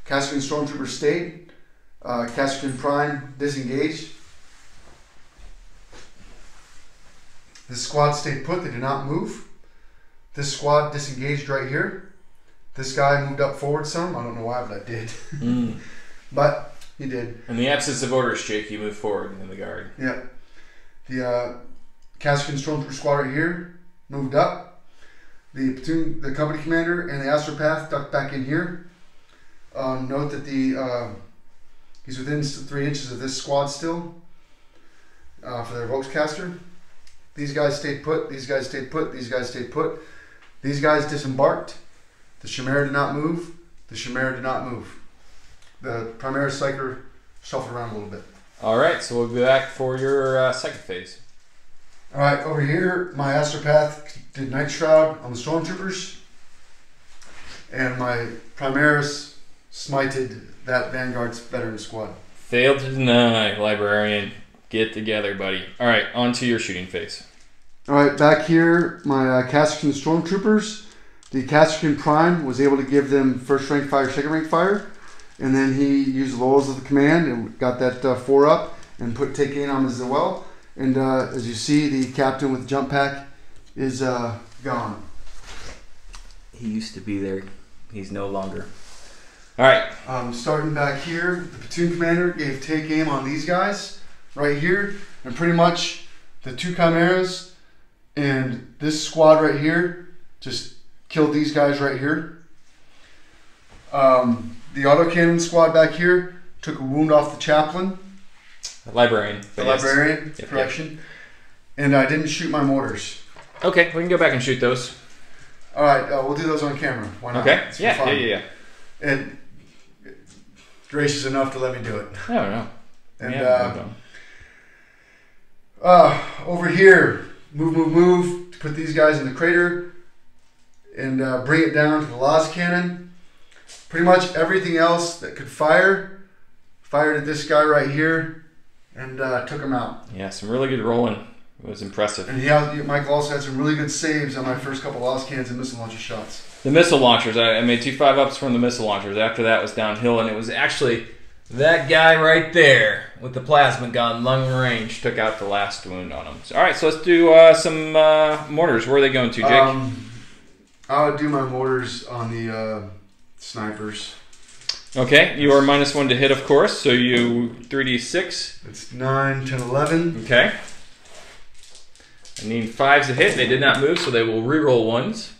Castrican Stormtrooper stayed. Castrican Prime disengaged. This squad stayed put, they did not move. This squad disengaged right here. This guy moved up forward some. I don't know why, but I did. But he did. In the absence of orders, Jake, you move forward in the guard. Yeah. The Castrican Stormtrooper squad right here moved up. The platoon, the company commander, and the astropath ducked back in here. Note that he's within 3 inches of this squad still. for their Volkscaster. These guys stayed put. These guys stayed put. These guys stayed put. These guys disembarked. The Chimera did not move. The Chimera did not move. The Primaris Psyker shuffled around a little bit. All right, so we'll be back for your second phase. All right, over here, my Astropath did Night Shroud on the Stormtroopers, and my Primaris smited that Vanguard's veteran squad. Failed to deny, Librarian. Get together, buddy. All right, on to your shooting phase. All right, back here, my Castrican Stormtroopers. The Castrican Prime was able to give them first rank fire, second rank fire, and then he used the laurels of the command and got that 4 up and put take aim on as well. And as you see, the captain with the jump pack is gone. He used to be there. He's no longer. All right. Starting back here, the platoon commander gave take aim on these guys right here, and pretty much the 2 Chimeras and this squad right here just killed these guys right here. The autocannon squad back here took a wound off the chaplain. The librarian. The librarian, yep, correction. Yep. And I didn't shoot my mortars. Okay, we can go back and shoot those. All right, we'll do those on camera. Why not? Okay. Yeah. And gracious enough to let me do it. I don't know. And over here, move to put these guys in the crater and bring it down to the Las cannon. Pretty much everything else that could fire, fired at this guy right here and took him out. Yeah, some really good rolling. It was impressive. And Michael also had some really good saves on my first couple Las cannons and missile launcher shots. The missile launchers, I made 2 5-ups from the missile launchers. After that was downhill, and it was actually that guy right there with the plasma gun, long range, took out the last wound on him. So, all right, so let's do some mortars. Where are they going to, Jake? I would do my mortars on the snipers. Okay, you are -1 to hit, of course, so you 3d6. It's 9, 10, 11. Okay. I need 5s to hit. They did not move, so they will re-roll 1s.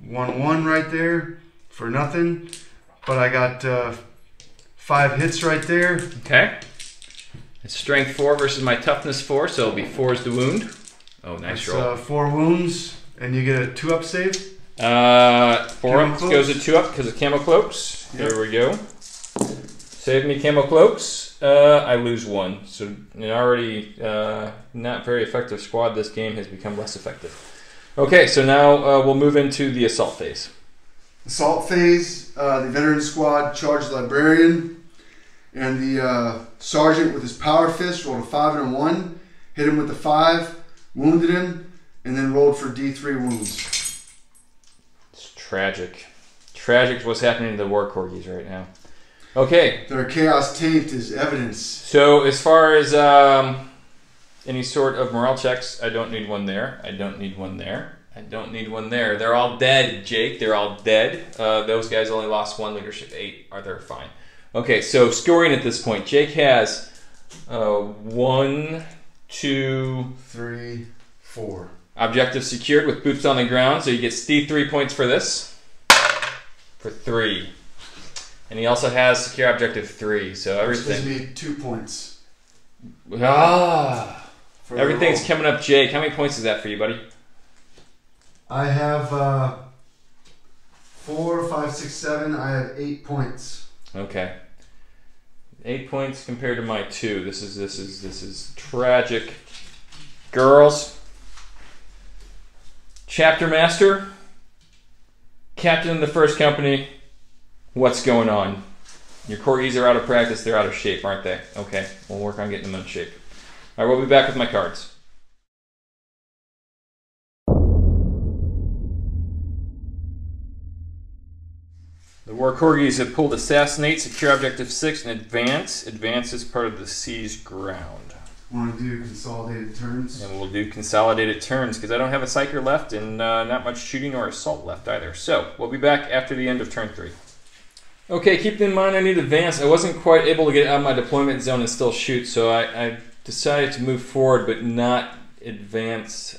1-1 right there for nothing. But I got 5 hits right there. Okay. It's strength 4 versus my toughness 4, so it'll be 4s to wound. Oh, nice roll. 4 wounds, and you get a 2-up save. 4 up goes a 2 up because of camo cloaks. Yep. There we go. Save me camo cloaks. I lose 1. So an already not very effective squad this game has become less effective. Okay, so now we'll move into the assault phase. Assault phase, the veteran squad charged the librarian, and the sergeant with his power fist rolled a 5 and a 1, hit him with the 5, wounded him, and then rolled for D3 wounds. It's tragic. Tragic is what's happening to the War Corgis right now. Okay. Their chaos taint is evidence. So as far as any sort of morale checks, I don't need one there. I don't need one there. I don't need one there. They're all dead, Jake. They're all dead. Those guys only lost 1, leadership 8. They're fine. Okay, so scoring at this point. Jake has 1, 2, 3, 4. Objective secured with boots on the ground, so he gets D3 points for this. For 3. And he also has secure objective 3, so everything. Which gives me 2 points. Everything's coming up, Jake. How many points is that for you, buddy? I have 4, 5, 6, 7. I have 8 points. Okay. 8 points compared to my 2. This is tragic. Girls. Chapter Master. Captain of the first company. What's going on? Your Corgis are out of practice. They're out of shape, aren't they? Okay, we'll work on getting them in shape. All right, we'll be back with my cards. The War Corgis have pulled Assassinate, Secure Objective 6, and Advance. Advance is part of the Seized Ground. Want to do consolidated turns? And we'll do consolidated turns because I don't have a Psyker left and not much shooting or assault left either. So, we'll be back after the end of turn 3. Okay, keep in mind I need advance. I wasn't quite able to get out of my deployment zone and still shoot, so I decided to move forward but not advance,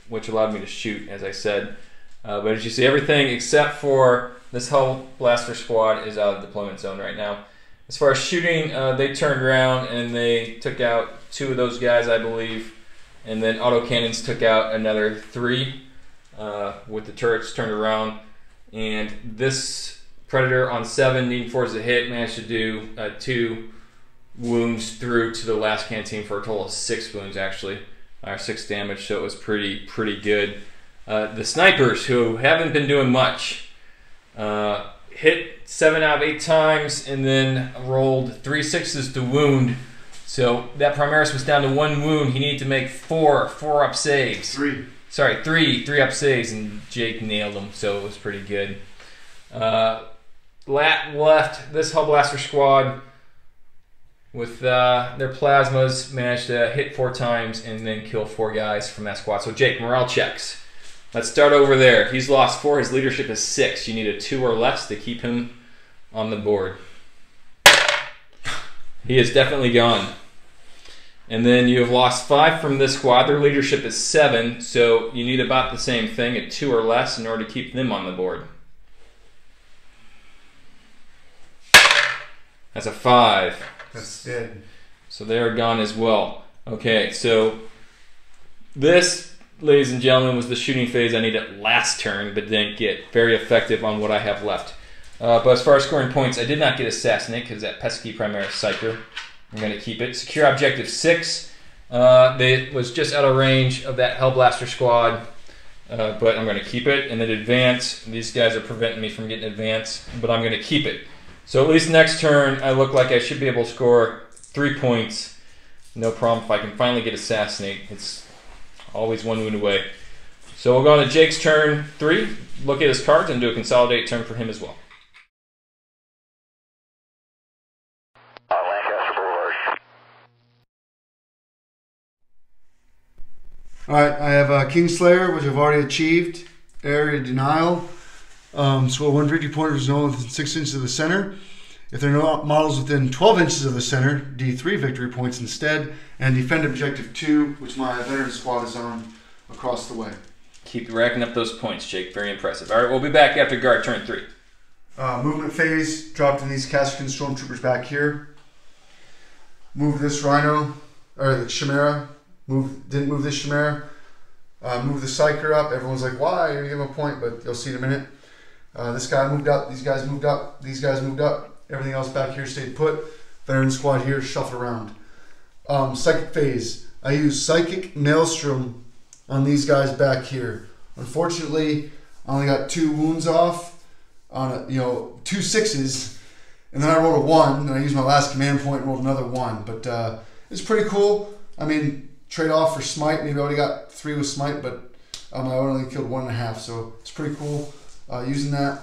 which allowed me to shoot, as I said. But as you see, everything except for this whole blaster squad is out of the deployment zone right now. As far as shooting, they turned around and they took out 2 of those guys, I believe. And then autocannons took out another 3 with the turrets turned around. And this Predator on 7, needing 4 as a hit, managed to do 2 wounds through to the last canteen for a total of 6 wounds, actually, or 6 damage. So it was pretty good. The snipers, who haven't been doing much, hit 7 out of 8 times and then rolled 3 6s to wound. So that Primaris was down to 1 wound. He needed to make 4 up saves. 3. Sorry, 3 up saves, and Jake nailed them, so it was pretty good. Left, this Hellblaster squad with their plasmas managed to hit 4 times and then kill 4 guys from that squad. So Jake, morale checks. Let's start over there. He's lost 4. His leadership is 6. You need a 2 or less to keep him on the board. He is definitely gone. And then you have lost 5 from this squad. Their leadership is 7, so you need about the same thing, a 2 or less, in order to keep them on the board. That's a 5. That's dead. So they are gone as well. Okay, so this, ladies and gentlemen, was the shooting phase I needed last turn, but didn't get very effective on what I have left. But as far as scoring points, I did not get Assassinate because that pesky Primaris Psyker. I'm going to keep it. Secure Objective 6. It was just out of range of that Hellblaster squad, but I'm going to keep it. And then Advance. These guys are preventing me from getting Advance, but I'm going to keep it. So at least next turn, I look like I should be able to score 3 points. No problem if I can finally get Assassinate. It's always 1 wound away. So we'll go on to Jake's turn 3. Look at his cards and do a Consolidate turn for him as well. Alright, I have Kingslayer, which I've already achieved. Area Denial. Score 1 victory point if there's no one within 6 inches of the center. If there are no models within 12 inches of the center, D3 victory points instead. And Defend Objective 2, which my veteran squad is on, across the way. Keep racking up those points, Jake. Very impressive. Alright, we'll be back after guard turn 3. Movement phase, dropped in these Kasrkin Stormtroopers back here. Move this Rhino, or the Chimera. Didn't move this Chimera. Move the Psyker up. Everyone's like, why? You're going to give him a point, but you'll see in a minute. This guy moved up. These guys moved up. These guys moved up. Everything else back here stayed put. Veteran squad here, shuffle around. Psychic phase. I use Psychic Maelstrom on these guys back here. Unfortunately, I only got 2 wounds off on 2 6s, and then I rolled a 1, and I used my last command point and rolled another 1. But it's pretty cool. I mean, trade off for Smite. Maybe I already got 3 with Smite, but I only killed 1.5, so it's pretty cool. Using that.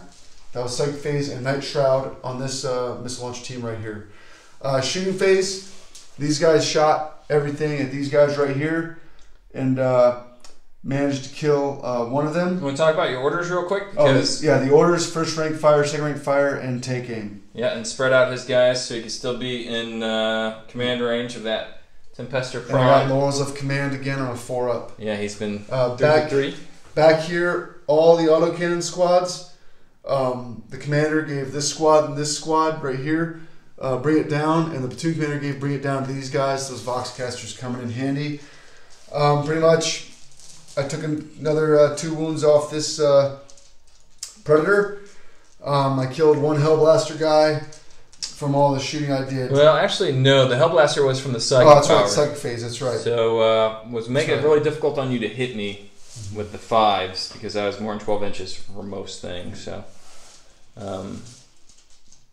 That was Psychic phase and Night Shroud on this missile launch team right here. Shooting phase. These guys shot everything at these guys right here, and managed to kill 1 of them. You want to talk about your orders real quick? Because yeah, the orders: first rank fire, second rank fire, and take aim. Yeah, and spread out his guys so he can still be in command range of that Tempester Prime. And I got Laurels of Command again on a 4-up. Yeah, he's been back 3. Back here, all the autocannon squads. The commander gave this squad and this squad right here Bring It Down, and the platoon commander gave Bring It Down to these guys. Those Voxcasters coming in handy. Pretty much, I took another 2 wounds off this Predator. I killed 1 Hellblaster guy from all the shooting I did. Well, actually, no. The Hellblaster was from the Psychic Oh, that's power. right, Psychic phase, that's right. So, was making it really difficult on you to hit me with the 5s, because I was more than 12 inches for most things. So,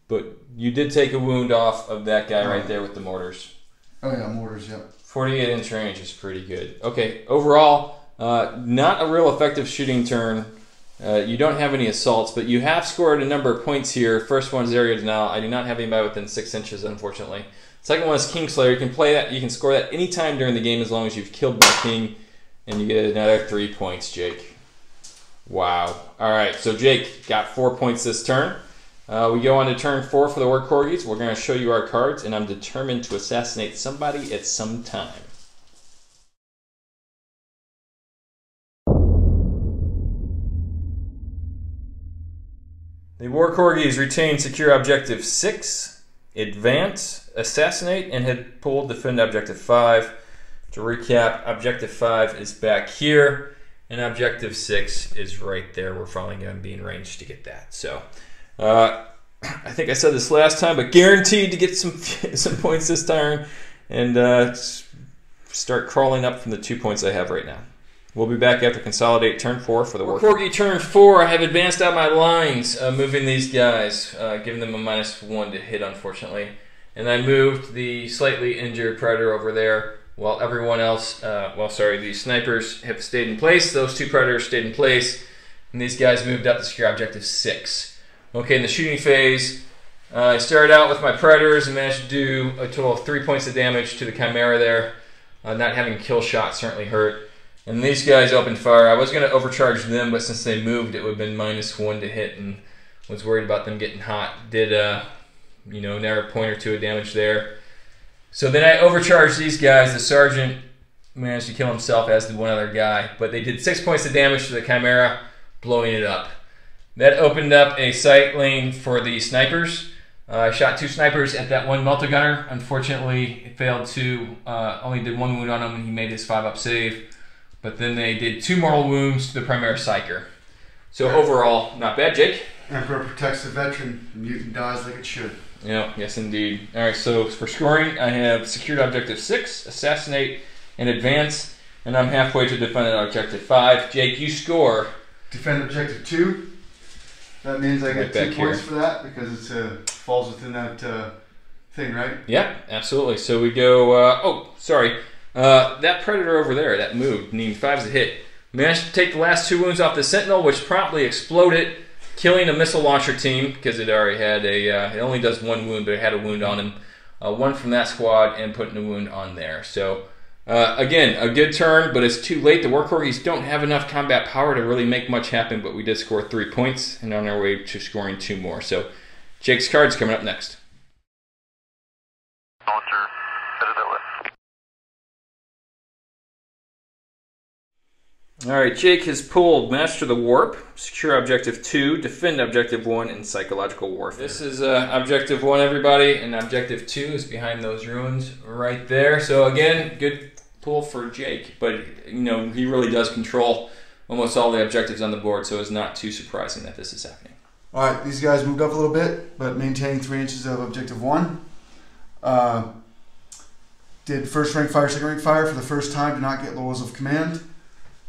but you did take a wound off of that guy right there with the mortars. Oh yeah, mortars, yep. 48-inch range is pretty good. Okay, overall, not a real effective shooting turn. You don't have any assaults, but you have scored a number of points here. First one is Area Denial. I do not have anybody within 6 inches, unfortunately. Second one is Kingslayer. You can play that. You can score that anytime during the game as long as you've killed my king, and you get another 3 points, Jake. Wow. All right, so Jake got 4 points this turn. We go on to turn 4 for the War Corgis. We're going to show you our cards, and I'm determined to assassinate somebody at some time. The War Corgis retain secure objective 6. advance, assassinate, and hit pull, defend objective 5. To recap, objective 5 is back here, and objective 6 is right there. We're finally going to be in range to get that. So, I think I said this last time, but guaranteed to get some points this turn, and start crawling up from the 2 points I have right now. We'll be back after consolidate turn 4 for the War Corgi turn 4. I have advanced out my lines, moving these guys, giving them a -1 to hit, unfortunately. And I moved the slightly injured Predator over there, while everyone else, the snipers have stayed in place. Those 2 Predators stayed in place, and these guys moved up to secure objective 6. Okay, in the shooting phase, I started out with my Predators and managed to do a total of 3 points of damage to the Chimera there. Not having kill shot certainly hurt. And these guys opened fire. I was going to overcharge them, but since they moved, it would have been -1 to hit, and was worried about them getting hot. Did, another point or 2 of damage there. So then I overcharged these guys. The sergeant managed to kill himself, as did one other guy. But they did 6 points of damage to the Chimera, blowing it up. That opened up a sight lane for the snipers. I shot 2 snipers at that one multi-gunner. Unfortunately, it failed to, only did 1 wound on him, and he made his 5-up save. But then they did 2 mortal wounds to the primary psyker. So overall, not bad, Jake. Emperor protects the veteran. The mutant dies like it should. Yeah, yes indeed. All right, so for scoring, I have secured objective 6, assassinate, and advance, and I'm halfway to defending objective 5. Jake, you score. Defend objective 2. That means I get 2 points for that because it falls within that thing, right? Yeah, absolutely. So we go. That Predator over there that moved, needing 5s to hit, managed to take the last 2 wounds off the Sentinel, which promptly exploded, killing a missile launcher team because it already had it only does 1 wound, but it had a wound on him. 1 from that squad and putting a wound on there. So again, a good turn, but it's too late. The War Corgis don't have enough combat power to really make much happen, but we did score 3 points and on our way to scoring 2 more. So Jake's card's coming up next. All right, Jake has pulled Master the Warp, secure objective 2, defend objective 1, and psychological warfare. This is objective 1, everybody, and objective 2 is behind those ruins right there. So again, good pull for Jake, but he really does control almost all the objectives on the board, so it's not too surprising that this is happening. All right, these guys moved up a little bit, but maintaining 3 inches of objective 1. Did first rank fire, second rank fire for the first time to not get levels of command.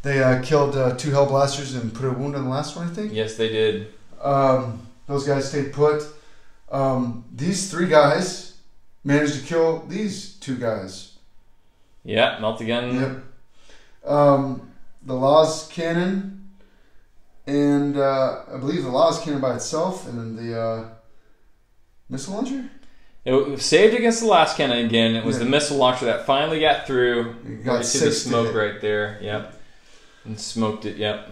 They killed 2 Hellblasters and put a wound on the last one, I think. Yes, they did. Those guys stayed put. These 3 guys managed to kill these 2 guys. Yeah, melt again. Yep. The Laws Cannon, and I believe the Laws Cannon by itself, and then the missile launcher? It was saved against the last cannon again. It was the missile launcher that finally got through. You got see the smoke right there. Yep. And smoked it, yep.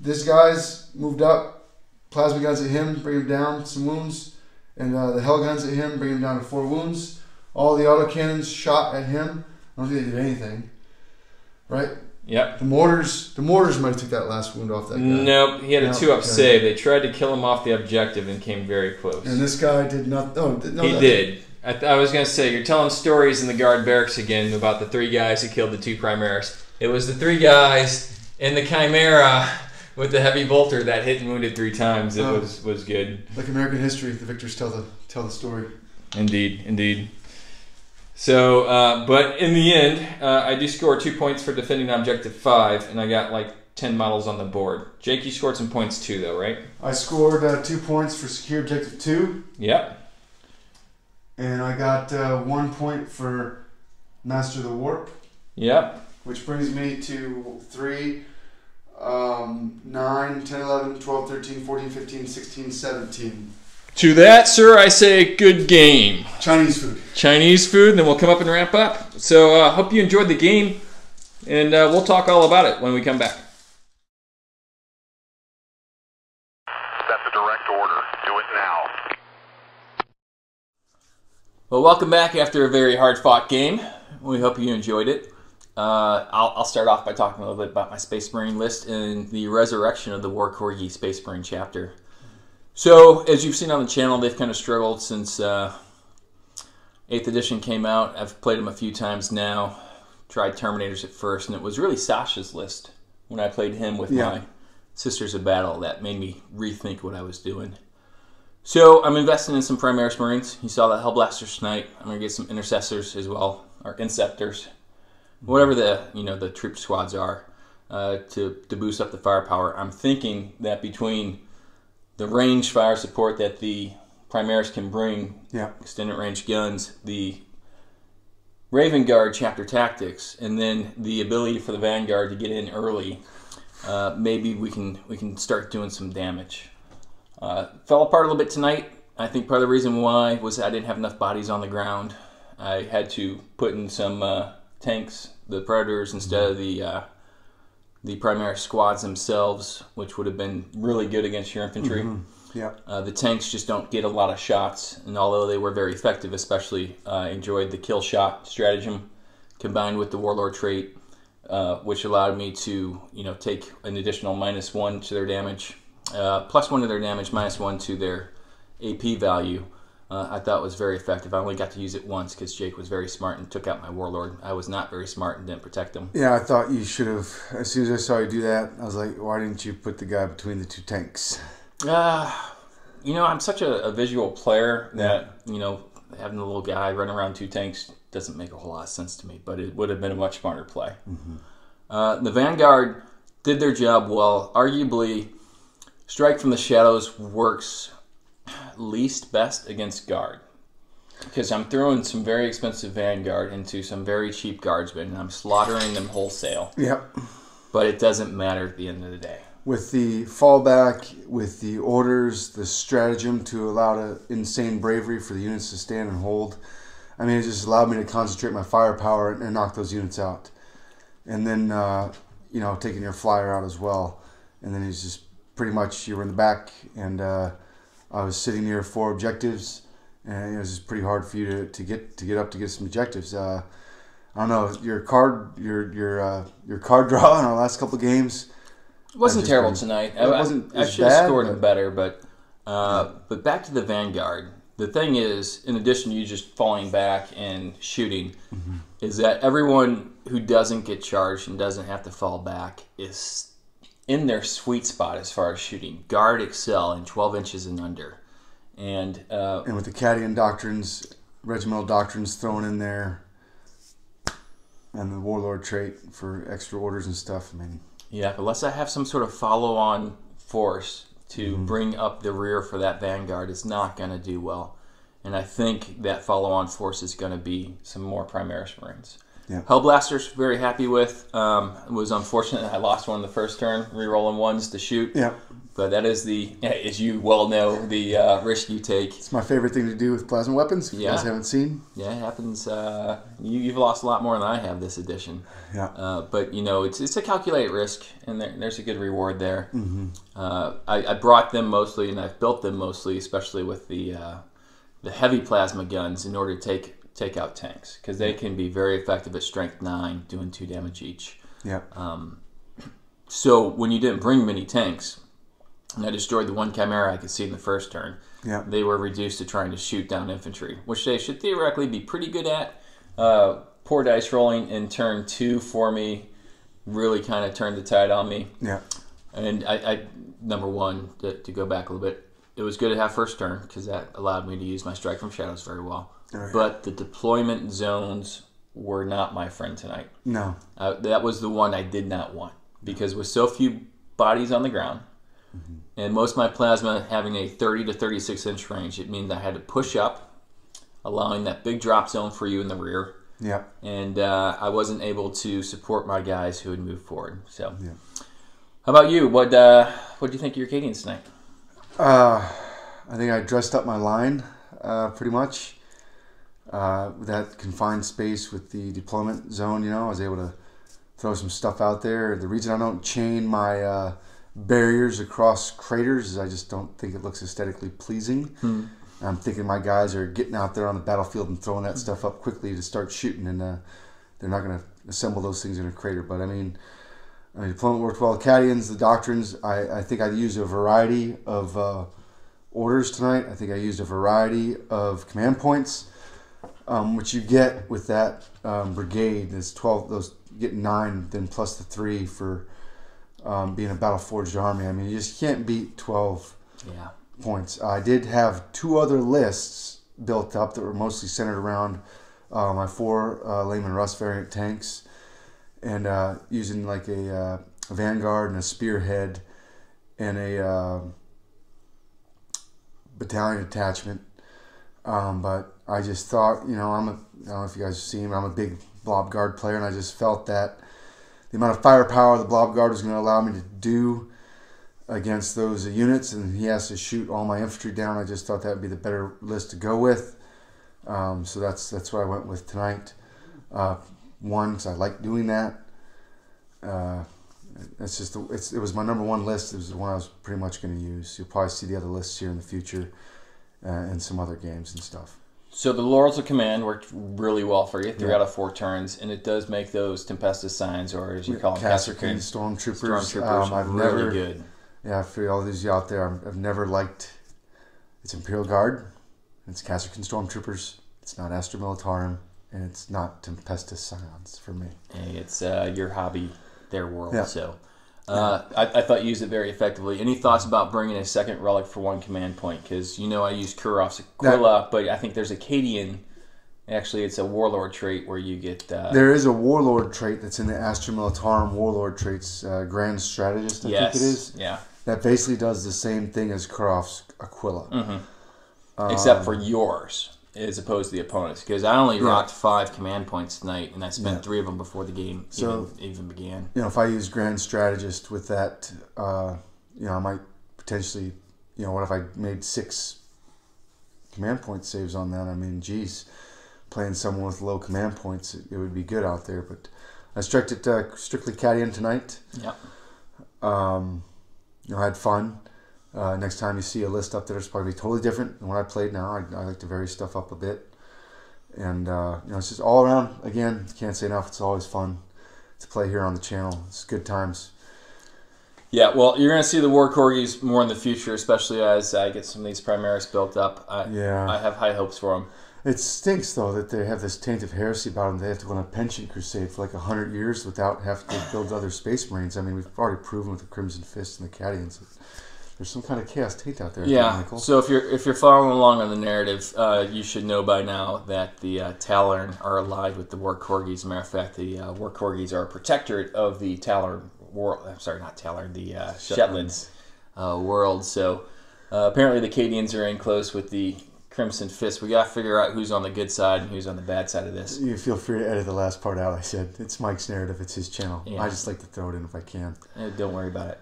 These guys moved up. Plasma guns at him, bring him down some wounds. And the Hell guns at him, bring him down to 4 wounds. All the autocannons shot at him. I don't think they did anything. Right? Yep. The mortars might have took that last wound off that guy. Nope, he had a 2-up save. They tried to kill him off the objective and came very close. And this guy did not. Oh, no, he did. I was going to say, you're telling stories in the guard barracks again about the 3 guys who killed the 2 Primaris. It was the 3 guys in the Chimera with the heavy bolter that hit and wounded 3 times. It was good. Like American history, the victors tell the story. Indeed, indeed. So, but in the end, I do score 2 points for defending objective 5, and I got like 10 models on the board. Jake, you scored some points too, though, right? I scored 2 points for secure objective 2. Yep. And I got 1 point for Master the Warp. Yep. Which brings me to 3, 9, 10, 11, 12, 13, 14, 15, 16, 17. To that, sir, I say good game. Chinese food. Chinese food, and then we'll come up and wrap up. So hope you enjoyed the game, and we'll talk all about it when we come back. That's a direct order. Do it now. Well, welcome back after a very hard-fought game. We hope you enjoyed it. I'll start off by talking a little bit about my Space Marine list and the resurrection of the War Corgi Space Marine Chapter. So, as you've seen on the channel, they've kind of struggled since 8th edition came out. I've played them a few times now. Tried Terminators at first, and it was really Sasha's list when I played him with my Sisters of Battle that made me rethink what I was doing. So I'm investing in some Primaris Marines. You saw that Hellblasters tonight. I'm going to get some Intercessors as well, or Inceptors, whatever the troop squads are, to boost up the firepower. I'm thinking that between the range fire support that the Primaris can bring, extended range guns, the Raven Guard chapter tactics, and then the ability for the Vanguard to get in early, maybe we can start doing some damage. Fell apart a little bit tonight. I think part of the reason why was I didn't have enough bodies on the ground. I had to put in some tanks, the Predators, instead of the Primaris squads themselves, which would have been really good against your infantry. The tanks just don't get a lot of shots, and although they were very effective, especially I enjoyed the kill shot stratagem combined with the Warlord trait, which allowed me to take an additional -1 to their damage, +1 to their damage, -1 to their AP value. I thought was very effective. I only got to use it once because Jake was very smart and took out my Warlord. I was not very smart and didn't protect him. Yeah, I thought you should have. As soon as I saw you do that, I was like, why didn't you put the guy between the two tanks? I'm such a visual player that, having the little guy run around two tanks doesn't make a whole lot of sense to me, but it would have been a much smarter play. The Vanguard did their job well. Arguably, Strike from the Shadows works least best against Guard, because I'm throwing some very expensive Vanguard into some very cheap Guardsmen, and I'm slaughtering them wholesale. But it doesn't matter at the end of the day. With the fallback, with the orders, the stratagem to allow the insane bravery for the units to stand and hold, I mean, it just allowed me to concentrate my firepower and knock those units out. And then, taking your flyer out as well. And then it's just pretty much you were in the back, and I was sitting near 4 objectives, and it was just pretty hard for you to get up to get some objectives. I don't know, your card draw in our last couple of games. It wasn't terrible tonight. I should have scored better, but back to the Vanguard. The thing is, in addition to you just falling back and shooting, is that everyone who doesn't get charged and doesn't have to fall back is in their sweet spot as far as shooting. Guard excel in 12 inches and under. And with the Cadian doctrines, Regimental doctrines thrown in there, and the Warlord trait for extra orders and stuff, I mean... Yeah, unless I have some sort of follow-on force to bring up the rear for that Vanguard, it's not going to do well. And I think that follow-on force is going to be some more Primaris Marines. Hellblasters, very happy with. It was unfortunate I lost one in the first turn, re-rolling ones to shoot. But that is as you well know, the risk you take. It's my favorite thing to do with plasma weapons, if you guys haven't seen. Yeah, it happens. You've lost a lot more than I have this edition. But, it's a calculated risk, and there's a good reward there. I brought them mostly, and I've built them mostly, especially with the heavy plasma guns, in order to take out tanks, because they can be very effective at strength 9, doing 2 damage each. So when you didn't bring many tanks, and I destroyed the one Chimera I could see in the first turn, they were reduced to trying to shoot down infantry, which they should theoretically be pretty good at. Poor dice rolling in turn 2 for me really kind of turned the tide on me. And I number one, to go back a little bit, it was good to have first turn, because that allowed me to use my Strike from Shadows very well. But the deployment zones were not my friend tonight. That was the one I did not want, because with so few bodies on the ground, and most of my plasma having a 30 to 36 inch range, it means I had to push up, allowing that big drop zone for you in the rear. And I wasn't able to support my guys who had moved forward. So, how about you? What do you think of your Cadians tonight? I think I dressed up my line pretty much. With that confined space with the deployment zone, I was able to throw some stuff out there. The reason I don't chain my barriers across craters is I just don't think it looks aesthetically pleasing. I'm thinking my guys are getting out there on the battlefield and throwing that stuff up quickly to start shooting, and they're not going to assemble those things in a crater. But I mean, deployment worked well. The Cadians, the doctrines, I think I used a variety of orders tonight. I think I used a variety of command points. What you get with that brigade is 12. Those get 9, then plus the 3 for being a battle-forged army. I mean, you just can't beat 12 points. I did have 2 other lists built up that were mostly centered around my 4 Lehman Russ variant tanks, and using like a Vanguard and a Spearhead and a battalion detachment. But I just thought, you know, I don't know if you guys have seen, but I'm a big Blob Guard player, and I just felt that the amount of firepower the Blob Guard was going to allow me to do against those units, and he has to shoot all my infantry down. I just thought that would be the better list to go with. So that's what I went with tonight. One, because I like doing that. It's just it was my number 1 list. It was the one I was pretty much going to use. You'll probably see the other lists here in the future, and some other games and stuff. So the Laurels of Command worked really well for you, 3 out of 4 turns, and it does make those Tempestus Signs, or as you call them, Kasrkin Stormtroopers. I've really never, good. Yeah, for all these out there, I've never liked. It's Imperial Guard, it's Kasrkin Stormtroopers. It's not Astra Militarum, and it's not Tempestus Scions for me. Hey, it's your hobby, their world. Yeah. So I thought you used it very effectively. Any thoughts about bringing a second relic for 1 command point? Because, you know, I use Kurov's Aquila, but I think there's a Cadian. Actually, it's a Warlord trait where you get... there is a Warlord trait that's in the Astra Militarum Warlord traits, Grand Strategist, I think it is. Yeah. That basically does the same thing as Kurov's Aquila. Mm-hmm. Except for yours, as opposed to the opponent's. Because I only rocked 5 command points tonight, and I spent 3 of them before the game even began. You know, if I use Grand Strategist with that, you know, I might potentially, you know, what if I made 6 command point saves on that? I mean, geez, playing someone with low command points, it would be good out there. But I strictly Cadian tonight. Yeah. You know, I had fun. Next time you see a list up there, it's probably totally different than what I played now. I like to vary stuff up a bit. And, you know, it's just all around, again, can't say enough, it's always fun to play here on the channel. It's good times. Yeah, well, you're going to see the War Corgis more in the future, especially as I get some of these Primaris built up. I have high hopes for them. It stinks, though, that they have this taint of heresy about them. They have to go on a pension crusade for like 100 years without having to build other Space Marines. I mean, we've already proven with the Crimson Fist and the Cadians that there's some kind of chaos taint out there. Yeah, so if you're following along on the narrative, you should know by now that the Tallarn are allied with the War Corgis. As a matter of fact, the War Corgis are a protectorate of the Tallarn world. I'm sorry, not Tallarn, the Shetlands world. So apparently the Cadians are in close with the Crimson Fist. We got to figure out who's on the good side and who's on the bad side of this. You feel free to edit the last part out. I said it's Mike's narrative. It's his channel. Yeah. I just like to throw it in if I can. Don't worry about it.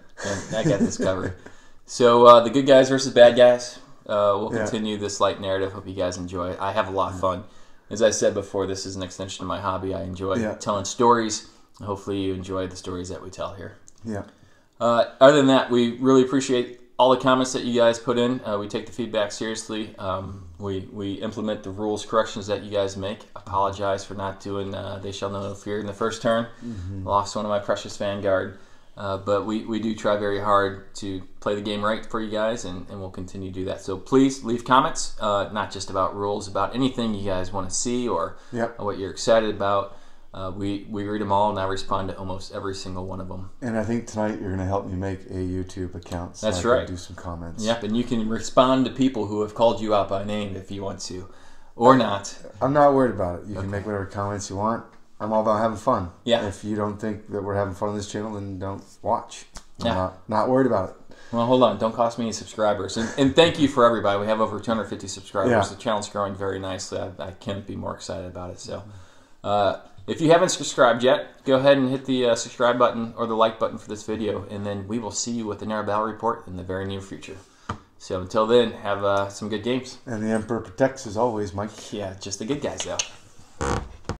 I got this covered. So the good guys versus bad guys. We'll continue this light narrative. Hope you guys enjoy it. I have a lot of fun. As I said before, this is an extension of my hobby. I enjoy telling stories. Hopefully you enjoy the stories that we tell here. Yeah. Other than that, we really appreciate all the comments that you guys put in. We take the feedback seriously. We implement the rules corrections that you guys make. Apologize for not doing They Shall Know No Fear in the first turn. Lost one of my precious Vanguard. But we do try very hard to play the game right for you guys, and we'll continue to do that. So please leave comments, not just about rules, about anything you guys want to see or what you're excited about. We read them all, and I respond to almost every single one of them. And I think tonight you're going to help me make a YouTube account so That's I right. can do some comments. Yep, and you can respond to people who have called you out by name if you want to, or not. I'm not worried about it. You can make whatever comments you want. I'm all about having fun. Yeah. If you don't think that we're having fun on this channel, then don't watch. I'm not worried about it. Well, hold on. Don't cost me any subscribers. And thank you for everybody. We have over 250 subscribers. Yeah. The channel's growing very nicely. I can't be more excited about it. So if you haven't subscribed yet, go ahead and hit the subscribe button or the like button for this video, and then we will see you with the Narrow Battle Report in the very near future. So until then, have some good games. And the Emperor protects as always, Mike. Yeah, just the good guys, though.